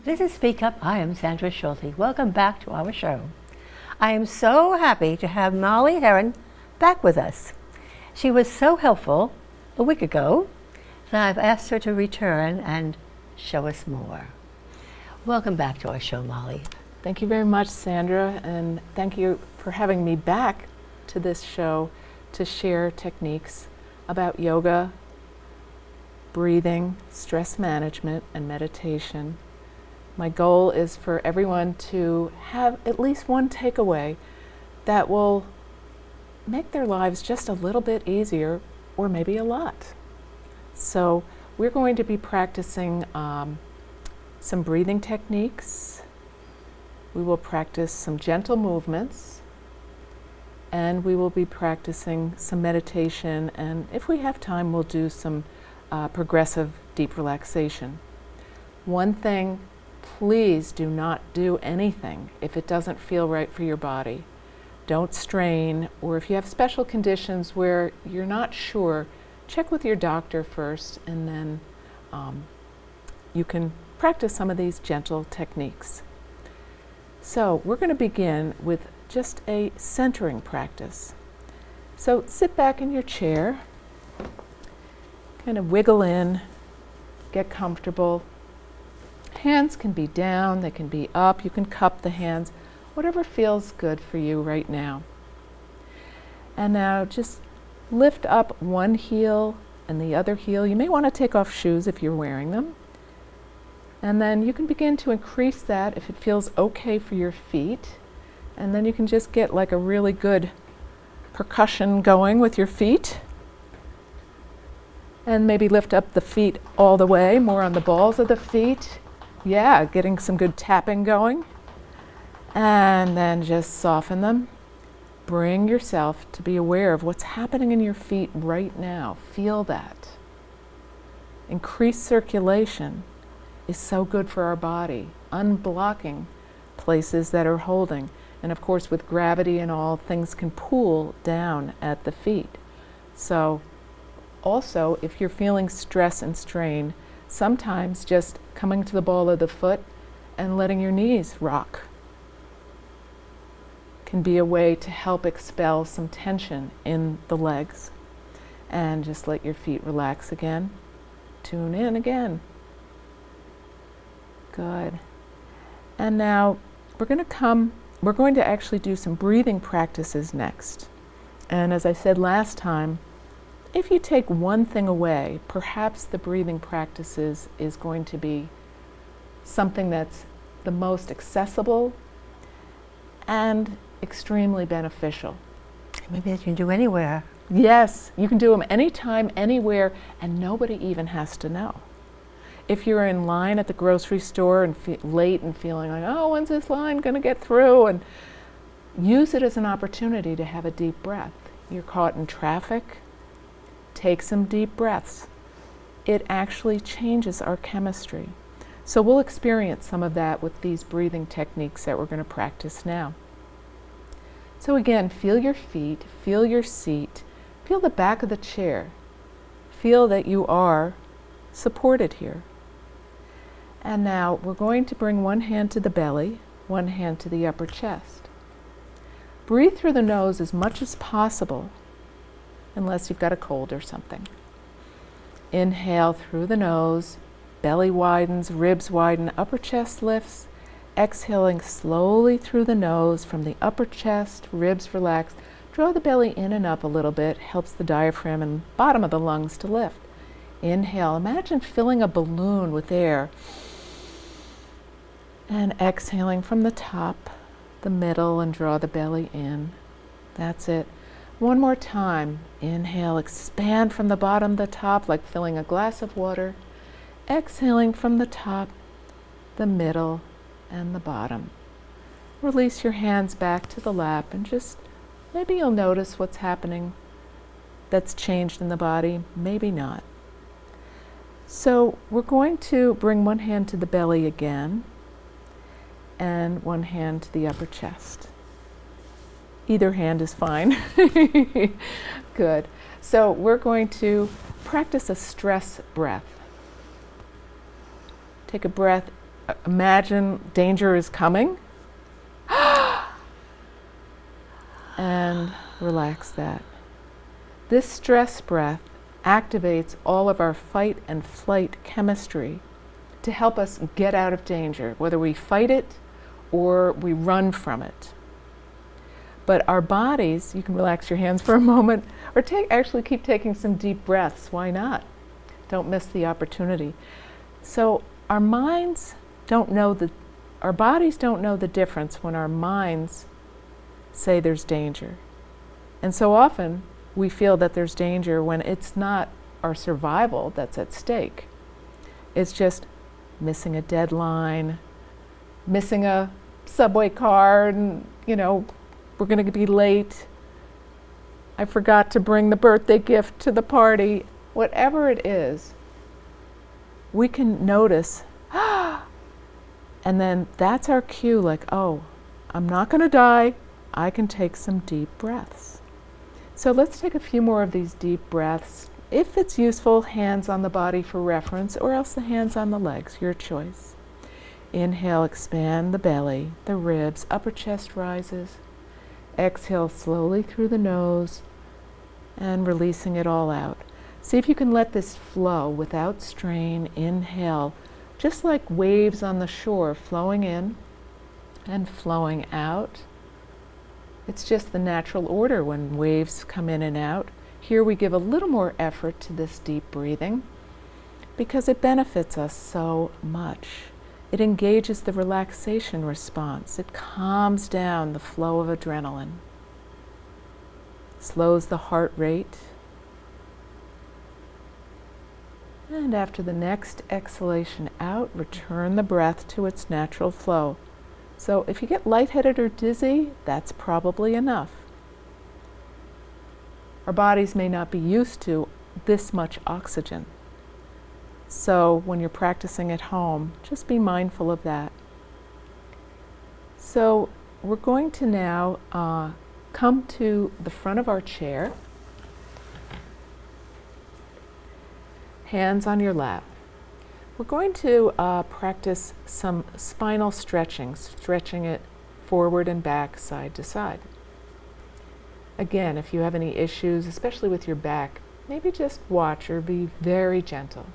This is Speak Up. I am Sandra Schulte. Welcome back to our show. I am so happy to have Molly Heron back with us. She was so helpful a week ago that I've asked her to return and show us more. Welcome back to our show, Molly. Thank you very much, Sandra, and thank you for having me back to this show to share techniques about yoga, breathing, stress management, and meditation. My goal is for everyone to have at least one takeaway that will make their lives just a little bit easier, or maybe a lot. So we're going to be practicing some breathing techniques. We will practice some gentle movements, and we will be practicing some meditation, and if we have time, we'll do some progressive deep relaxation. One thing, please do not do anything if it doesn't feel right for your body. Don't strain, or if you have special conditions where you're not sure, check with your doctor first, and then you can practice some of these gentle techniques. So we're going to begin with just a centering practice. So sit back in your chair, kind of wiggle in, get comfortable. Hands can be down, they can be up, you can cup the hands, whatever feels good for you right now. And now just lift up one heel and the other heel. You may want to take off shoes if you're wearing them. And then you can begin to increase that if it feels okay for your feet. And then you can just get like a really good percussion going with your feet. And maybe lift up the feet all the way, more on the balls of the feet. Yeah, getting some good tapping going. And then just soften them. Bring yourself to be aware of what's happening in your feet right now. Feel that. Increased circulation is so good for our body, unblocking places that are holding. And of course, with gravity and all, things can pool down at the feet. So also, if you're feeling stress and strain, sometimes just coming to the ball of the foot and letting your knees rock can be a way to help expel some tension in the legs. And just let your feet relax again. Tune in again. Good. And now we're going to actually do some breathing practices next. And as I said last time, if you take one thing away, perhaps the breathing practices is going to be something that's the most accessible and extremely beneficial. Maybe that you can do anywhere. Yes, you can do them anytime, anywhere, and nobody even has to know. If you're in line at the grocery store and late and feeling like, oh, when's this line going to get through? And use it as an opportunity to have a deep breath. You're caught in traffic. Take some deep breaths. It actually changes our chemistry. So we'll experience some of that with these breathing techniques that we're going to practice now. So again, feel your feet, feel your seat, feel the back of the chair. Feel that you are supported here. And now we're going to bring one hand to the belly, one hand to the upper chest. Breathe through the nose as much as possible, unless you've got a cold or something. Inhale through the nose, belly widens, ribs widen, upper chest lifts. Exhaling slowly through the nose from the upper chest, ribs relax. Draw the belly in and up a little bit, helps the diaphragm and bottom of the lungs to lift. Inhale, imagine filling a balloon with air. And exhaling from the top, the middle, and draw the belly in. That's it. One more time. Inhale, expand from the bottom to the top like filling a glass of water. Exhaling from the top, the middle, and the bottom. Release your hands back to the lap and just maybe you'll notice what's happening that's changed in the body, maybe not. So we're going to bring one hand to the belly again and one hand to the upper chest. Either hand is fine. Good. So we're going to practice a stress breath. Take a breath imagine danger is coming. And relax that. This stress breath activates all of our fight and flight chemistry to help us get out of danger, whether we fight it or we run from it. But our bodies, you can relax your hands for a moment, or actually keep taking some deep breaths. Why not? Don't miss the opportunity. So our bodies don't know the difference when our minds say there's danger. And so often we feel that there's danger when it's not our survival that's at stake. It's just missing a deadline, missing a subway car, and we're going to be late. I forgot to bring the birthday gift to the party. Whatever it is, we can notice, and then that's our cue, like, oh, I'm not going to die. I can take some deep breaths. So let's take a few more of these deep breaths. If it's useful, hands on the body for reference, or else the hands on the legs, your choice. Inhale, expand the belly, the ribs, upper chest rises. Exhale slowly through the nose and releasing it all out. See if you can let this flow without strain. Inhale, just like waves on the shore, flowing in and flowing out. It's just the natural order when waves come in and out. Here we give a little more effort to this deep breathing because it benefits us so much. It engages the relaxation response. It calms down the flow of adrenaline, slows the heart rate. And after the next exhalation out, return the breath to its natural flow. So if you get lightheaded or dizzy, that's probably enough. Our bodies may not be used to this much oxygen. So when you're practicing at home, just be mindful of that. So we're going to now come to the front of our chair. Hands on your lap. We're going to practice some spinal stretching, stretching it forward and back, side to side. Again, if you have any issues, especially with your back, maybe just watch or be very gentle.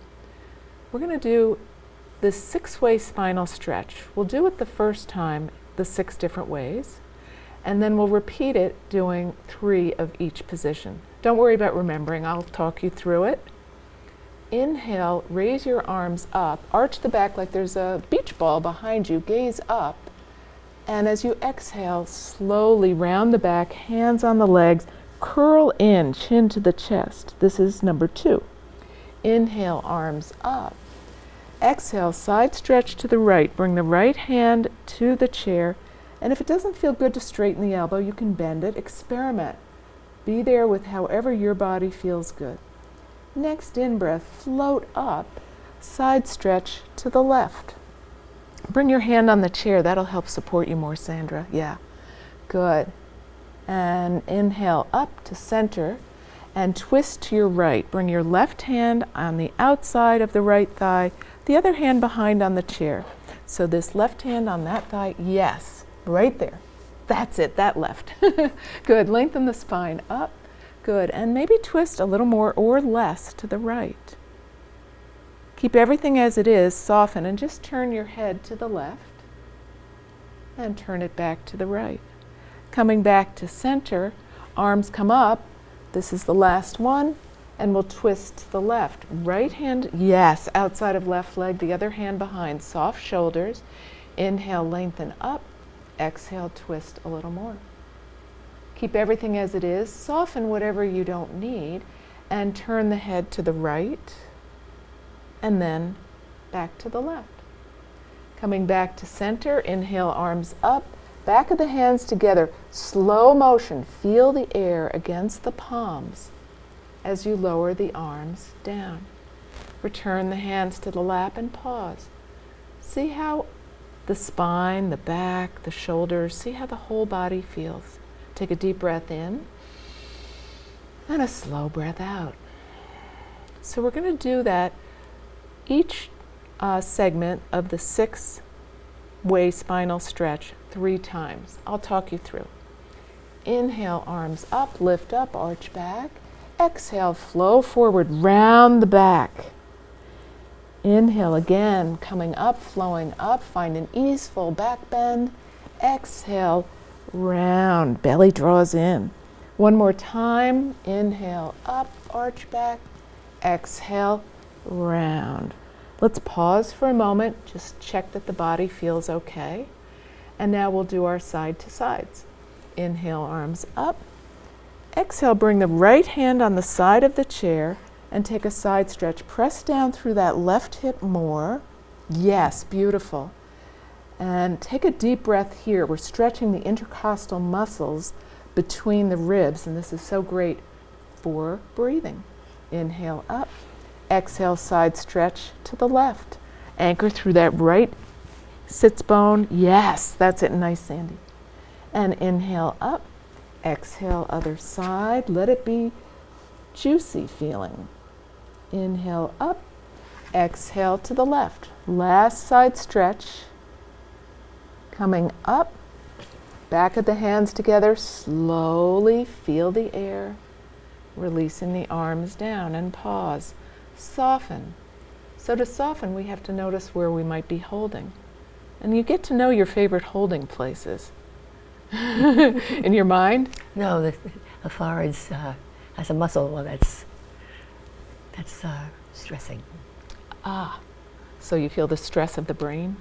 We're going to do this 6-way spinal stretch. We'll do it the first time, the 6 different ways, and then we'll repeat it doing 3 of each position. Don't worry about remembering, I'll talk you through it. Inhale, raise your arms up, arch the back like there's a beach ball behind you, gaze up. And as you exhale, slowly round the back, hands on the legs, curl in, chin to the chest. This is number 2. Inhale, arms up. Exhale, side stretch to the right. Bring the right hand to the chair. And if it doesn't feel good to straighten the elbow, you can bend it. Experiment. Be there with however your body feels good. Next in-breath, float up, side stretch to the left. Bring your hand on the chair. That'll help support you more, Sandra. Yeah, good. And inhale up to center and twist to your right. Bring your left hand on the outside of the right thigh, the other hand behind on the chair. So this left hand on that thigh, yes, right there. That's it, that left. Good, lengthen the spine up. Good, and maybe twist a little more or less to the right. Keep everything as it is, soften, and just turn your head to the left and turn it back to the right. Coming back to center, arms come up. This is the last one, and we'll twist to the left. Right hand, yes, outside of left leg, the other hand behind, soft shoulders. Inhale, lengthen up. Exhale, twist a little more. Keep everything as it is, soften whatever you don't need, and turn the head to the right, and then back to the left. Coming back to center, inhale, arms up, back of the hands together, slow motion, feel the air against the palms as you lower the arms down. Return the hands to the lap and pause. See how the spine, the back, the shoulders, see how the whole body feels. Take a deep breath in and a slow breath out. So we're going to do that each segment of the 6-way spinal stretch 3 times. I'll talk you through. Inhale, arms up, lift up, arch back. Exhale, flow forward, round the back. Inhale again, coming up, flowing up, find an easeful back bend. Exhale, round, belly draws in. One more time, inhale, up, arch back. Exhale, round. Let's pause for a moment, just check that the body feels okay. And now we'll do our side to sides. Inhale, arms up. Exhale, bring the right hand on the side of the chair and take a side stretch. Press down through that left hip more. Yes, beautiful. And take a deep breath here. We're stretching the intercostal muscles between the ribs, and this is so great for breathing. Inhale up. Exhale, side stretch to the left. Anchor through that right sits bone. Yes, that's it. Nice, Sandy. And inhale up. Exhale, other side. Let it be juicy feeling. Inhale up. Exhale to the left. Last side stretch. Coming up. Back of the hands together. Slowly feel the air. Releasing the arms down and pause. Soften. So to soften, we have to notice where we might be holding. And you get to know your favorite holding places. In your mind? No, the forehead has a muscle. Well, that's stressing. Ah, so you feel the stress of the brain?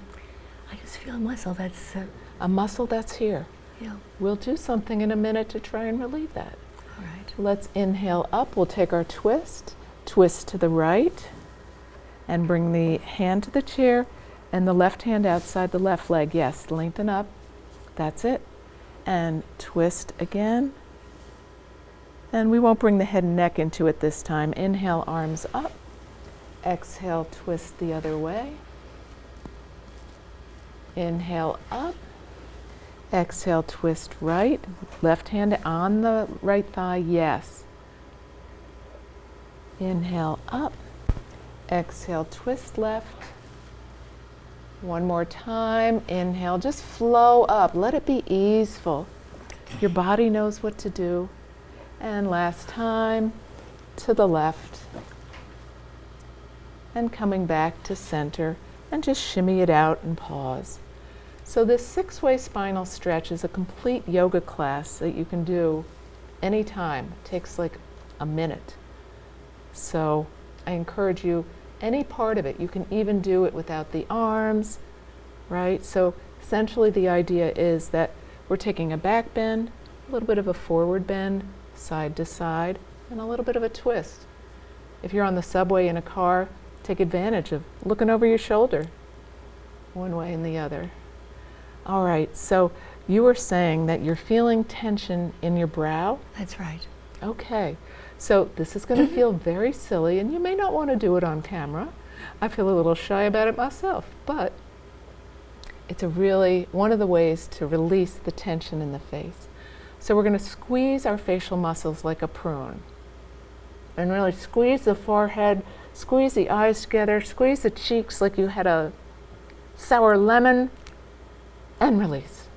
I just feel a muscle that's... a muscle that's here. Yeah. We'll do something in a minute to try and relieve that. All right. Let's inhale up. We'll take our twist. Twist to the right. And bring the hand to the chair and the left hand outside the left leg. Yes, lengthen up. That's it. And twist again. And we won't bring the head and neck into it this time. Inhale, arms up. Exhale, twist the other way. Inhale up. Exhale, twist right. Left hand on the right thigh, yes. Inhale up. Exhale, twist left. One more time. Inhale, just flow up. Let it be easeful. Your body knows what to do. And last time, to the left. And coming back to center. And just shimmy it out and pause. So this 6-way spinal stretch is a complete yoga class that you can do anytime. It takes like a minute. So I encourage you, any part of it, you can even do it without the arms, right? So essentially the idea is that we're taking a back bend, a little bit of a forward bend, side to side, and a little bit of a twist. If you're on the subway in a car, take advantage of looking over your shoulder, one way and the other. All right, so you were saying that you're feeling tension in your brow? That's right. Okay, so this is going to feel very silly, and you may not want to do it on camera. I feel a little shy about it myself, but it's really one of the ways to release the tension in the face. So we're going to squeeze our facial muscles like a prune. And really squeeze the forehead, squeeze the eyes together, squeeze the cheeks like you had a sour lemon, and release.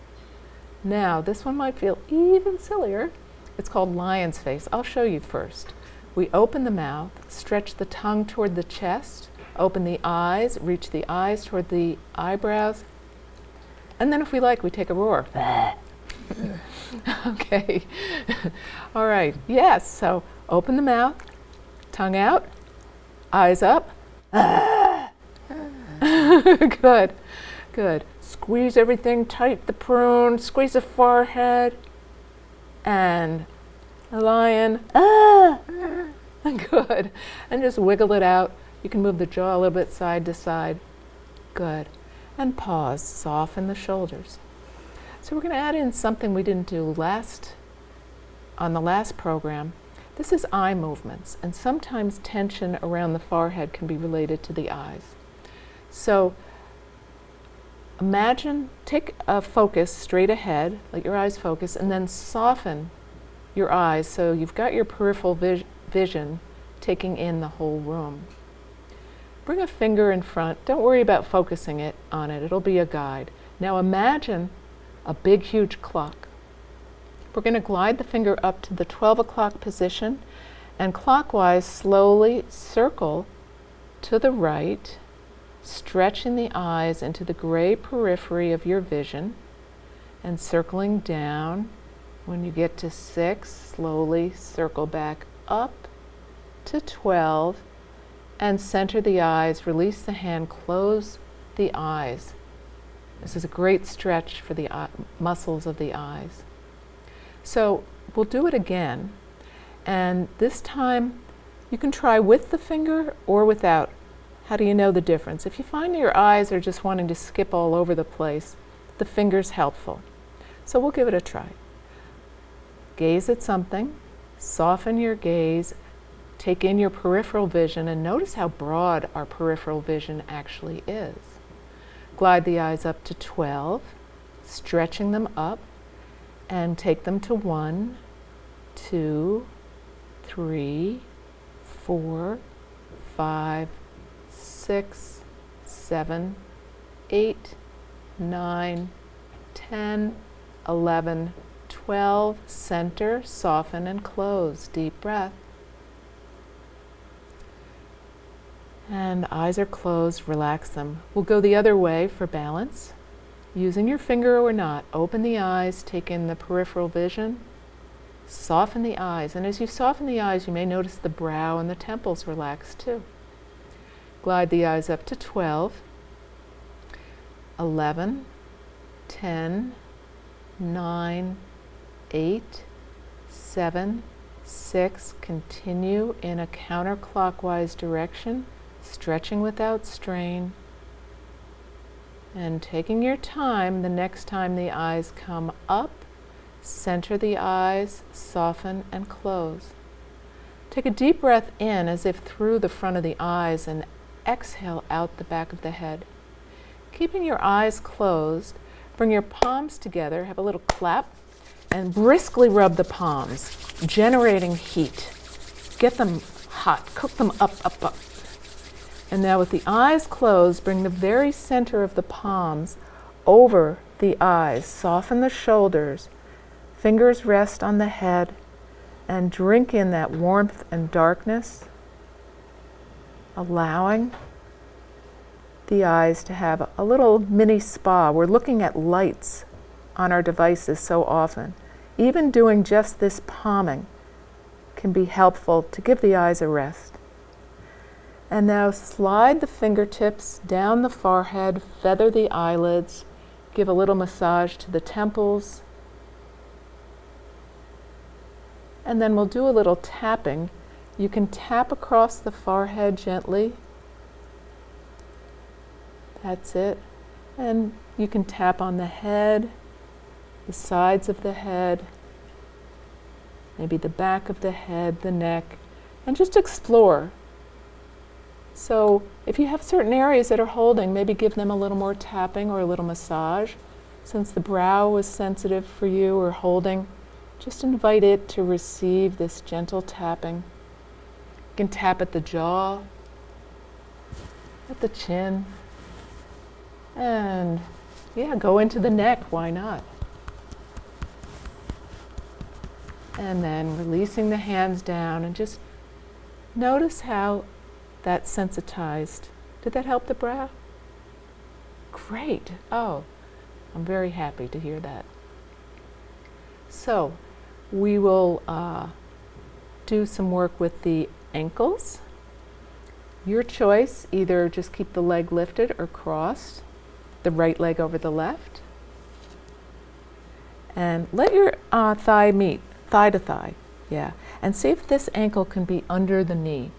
Now, this one might feel even sillier. It's called lion's face. I'll show you first. We open the mouth, stretch the tongue toward the chest, open the eyes, reach the eyes toward the eyebrows, and then if we like, we take a roar. Okay. All right. Yes, so open the mouth, tongue out, eyes up. Good, good. Squeeze everything tight, the prune, squeeze the forehead, and a lion. Good. And just wiggle it out. You can move the jaw a little bit side to side. Good. And pause, soften the shoulders. So we're going to add in something we didn't do on the last program. This is eye movements, and sometimes tension around the forehead can be related to the eyes. So imagine, take a focus straight ahead, let your eyes focus, and then soften your eyes so you've got your peripheral vision taking in the whole room. bring a finger in front. Don't worry about focusing it on it. It'll be a guide. Now imagine a big, huge clock. We're going to glide the finger up to the 12 o'clock position and clockwise slowly circle to the right, stretching the eyes into the gray periphery of your vision and circling down. When you get to 6, slowly circle back up to 12 and center the eyes, release the hand, close the eyes. This is a great stretch for the muscles of the eyes. So we'll do it again, and this time you can try with the finger or without. How do you know the difference? If you find your eyes are just wanting to skip all over the place, the finger's helpful. So we'll give it a try. Gaze at something, soften your gaze, take in your peripheral vision, and notice how broad our peripheral vision actually is. Glide the eyes up to 12, stretching them up, and take them to 1, 2, 3, 4, 5, 6, 7, 8, 9, 10, 11, 12. Center, soften, and close. Deep breath. And eyes are closed, relax them. We'll go the other way for balance. Using your finger or not, open the eyes, take in the peripheral vision, soften the eyes. And as you soften the eyes, you may notice the brow and the temples relax too. Glide the eyes up to 12, 11, 10, 9, 8, 7, 6. Continue in a counterclockwise direction, stretching without strain. And taking your time, the next time the eyes come up, center the eyes, soften, and close. Take a deep breath in as if through the front of the eyes and exhale out the back of the head. Keeping your eyes closed, bring your palms together, have a little clap, and briskly rub the palms, generating heat. Get them hot, cook them up, up, up. And now with the eyes closed, bring the very center of the palms over the eyes. Soften the shoulders. Fingers rest on the head and drink in that warmth and darkness, allowing the eyes to have a little mini spa. We're looking at lights on our devices so often. Even doing just this palming can be helpful to give the eyes a rest. And now slide the fingertips down the forehead, feather the eyelids, give a little massage to the temples. And then we'll do a little tapping. You can tap across the forehead gently. That's it. And you can tap on the head, the sides of the head, maybe the back of the head, the neck, and just explore. So if you have certain areas that are holding, maybe give them a little more tapping or a little massage. Since the brow was sensitive for you or holding, just invite it to receive this gentle tapping. You can tap at the jaw, at the chin, and go into the neck, why not? And then releasing the hands down and just notice how that's sensitized. Did that help the brow? Great. Oh, I'm very happy to hear that. So we will do some work with the ankles. Your choice, either just keep the leg lifted or crossed, the right leg over the left. And let your thigh meet, thigh to thigh, and see if this ankle can be under the knee.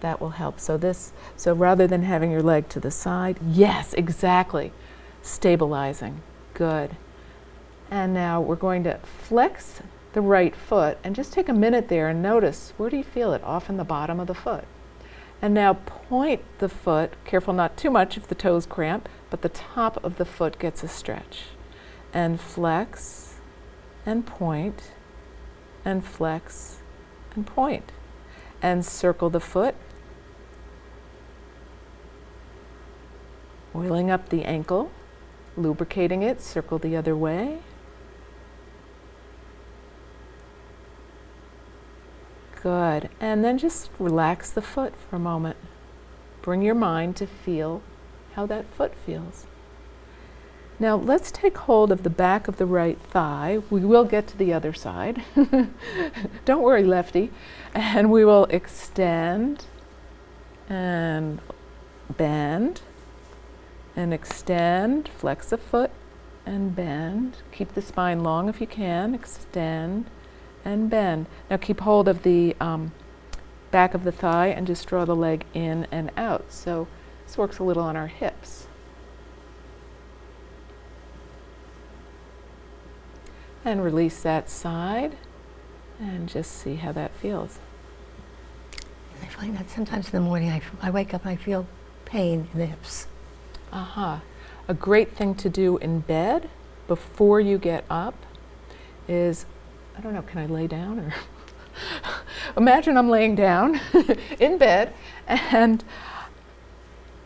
That will help. So rather than having your leg to the side, yes, exactly, stabilizing, good. And now we're going to flex the right foot and just take a minute there and notice, where do you feel it? Off in the bottom of the foot. And now point the foot, careful not too much if the toes cramp, but the top of the foot gets a stretch. And flex and point and flex and point. And circle the foot. Oiling up the ankle, lubricating it, circle the other way. Good. And then just relax the foot for a moment. Bring your mind to feel how that foot feels. Now let's take hold of the back of the right thigh. We will get to the other side. Don't worry, lefty. And we will extend and bend and extend, flex the foot and bend. Keep the spine long if you can. Extend and bend. Now keep hold of the back of the thigh and just draw the leg in and out. So this works a little on our hips. And release that side and just see how that feels. I find that sometimes in the morning I wake up and I feel pain in the hips. A great thing to do in bed before you get up is, I don't know, can I lay down or? Imagine I'm laying down in bed, and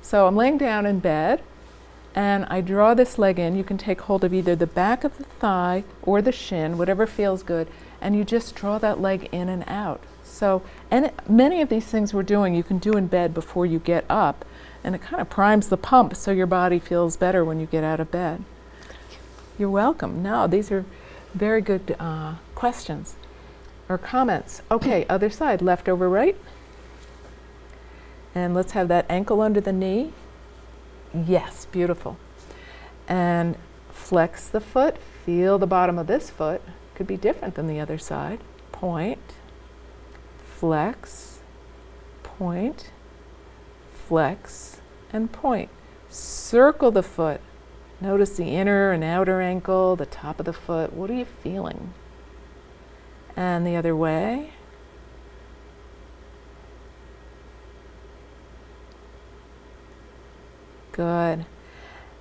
so I'm laying down in bed and I draw this leg in. You can take hold of either the back of the thigh or the shin, whatever feels good, and you just draw that leg in and out. So, and many of these things we're doing you can do in bed before you get up, and it kind of primes the pump so your body feels better when you get out of bed. You're welcome. No, these are very good questions or comments. Okay, other side, left over right. And let's have that ankle under the knee. Yes, beautiful. And flex the foot, feel the bottom of this foot. Could be different than the other side. Point, flex, point, flex, and point. Circle the foot. Notice the inner and outer ankle, the top of the foot. What are you feeling? And the other way. Good.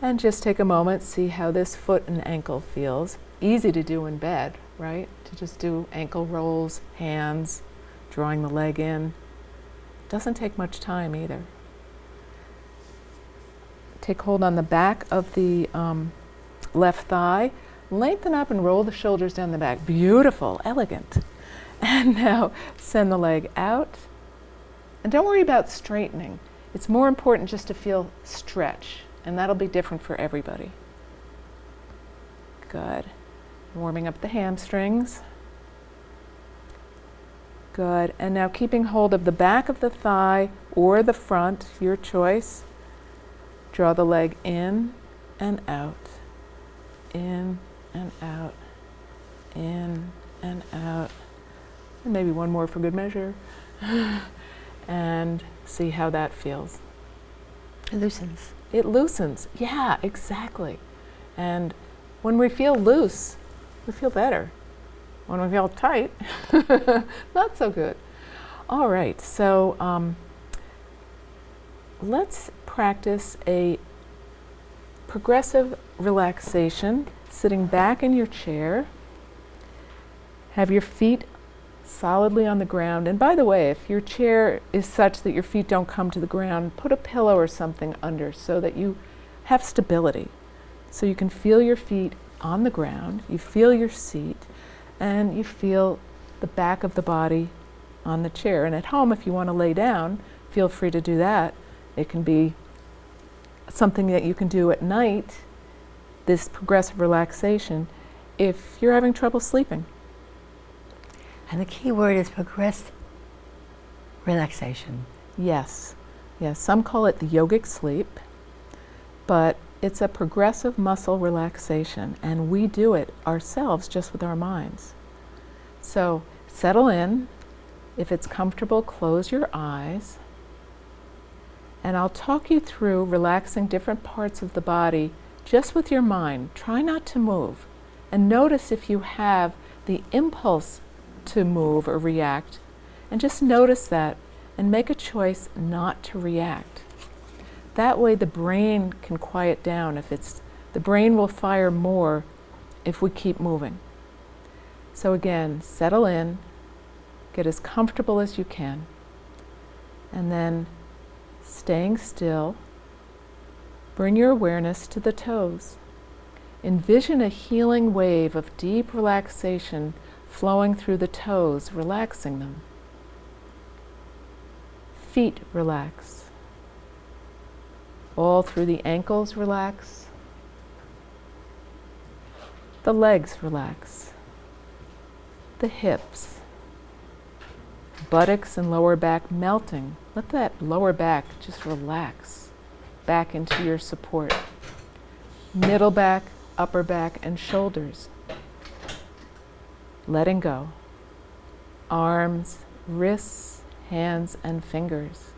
And just take a moment, see how this foot and ankle feels. Easy to do in bed, right? To just do ankle rolls, hands, drawing the leg in. Doesn't take much time either. Take hold on the back of the left thigh. Lengthen up and roll the shoulders down the back. Beautiful, elegant. And now send the leg out. And don't worry about straightening. It's more important just to feel stretch, and that'll be different for everybody. Good. Warming up the hamstrings. Good. And now keeping hold of the back of the thigh or the front, your choice. Draw the leg in and out. In and out. In and out. And maybe one more for good measure. And see how that feels. It loosens. It loosens. Yeah, exactly. And when we feel loose, we feel better. When we feel tight, not so good. All right, so let's practice a progressive relaxation, sitting back in your chair. Have your feet solidly on the ground. And by the way, if your chair is such that your feet don't come to the ground, put a pillow or something under so that you have stability. So you can feel your feet on the ground, you feel your seat, and you feel the back of the body on the chair. And at home, if you want to lay down, feel free to do that. It can be something that you can do at night, this progressive relaxation, if you're having trouble sleeping. And the key word is progressive relaxation. Yes, yes. Some call it the yogic sleep, but it's a progressive muscle relaxation, and we do it ourselves just with our minds. So settle in. If it's comfortable, close your eyes, and I'll talk you through relaxing different parts of the body just with your mind. Try not to move, and notice if you have the impulse to move or react, and just notice that and make a choice not to react. That way the brain can quiet down. The brain will fire more if we keep moving. So again, settle in, get as comfortable as you can, and then staying still, Bring your awareness to the toes. Envision a healing wave of deep relaxation flowing through the toes, relaxing them. Feet relax. All through the ankles relax. The legs relax. The hips. Buttocks and lower back melting. Let that lower back just relax back into your support. Middle back, upper back, and shoulders. Letting go. Arms, wrists, hands, and fingers.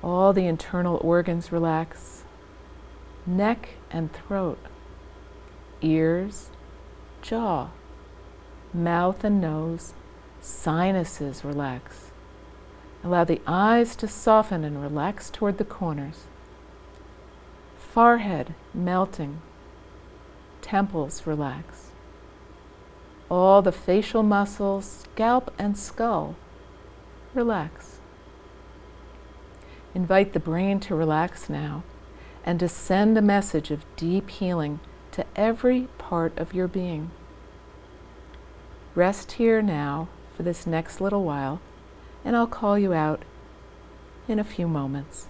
All the internal organs relax. Neck and throat. Ears, jaw, mouth and nose, sinuses relax. Allow the eyes to soften and relax toward the corners. Forehead melting. Temples relax. All the facial muscles, scalp and skull relax. Invite the brain to relax now and to send a message of deep healing to every part of your being. Rest here now for this next little while, and I'll call you out in a few moments.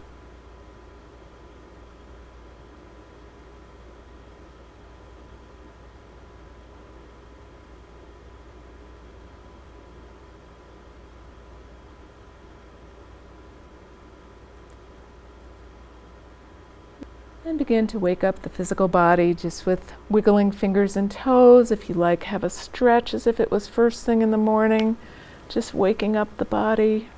And begin to wake up the physical body just with wiggling fingers and toes. If you like, have a stretch as if it was first thing in the morning, just waking up the body.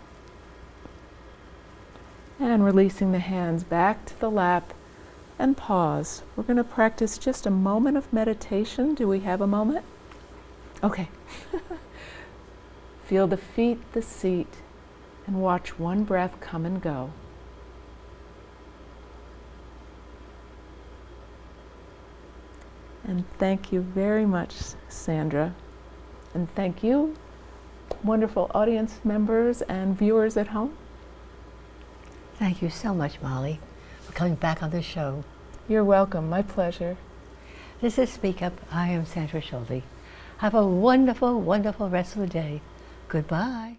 And releasing the hands back to the lap and pause. We're going to practice just a moment of meditation. Do we have a moment? Okay. Feel the feet, the seat, and watch one breath come and go. And thank you very much, Sandra. And thank you, wonderful audience members and viewers at home. Thank you so much, Molly, for coming back on the show. You're welcome. My pleasure. This is Speak Up. I am Sandra Schulte. Have a wonderful, wonderful rest of the day. Goodbye.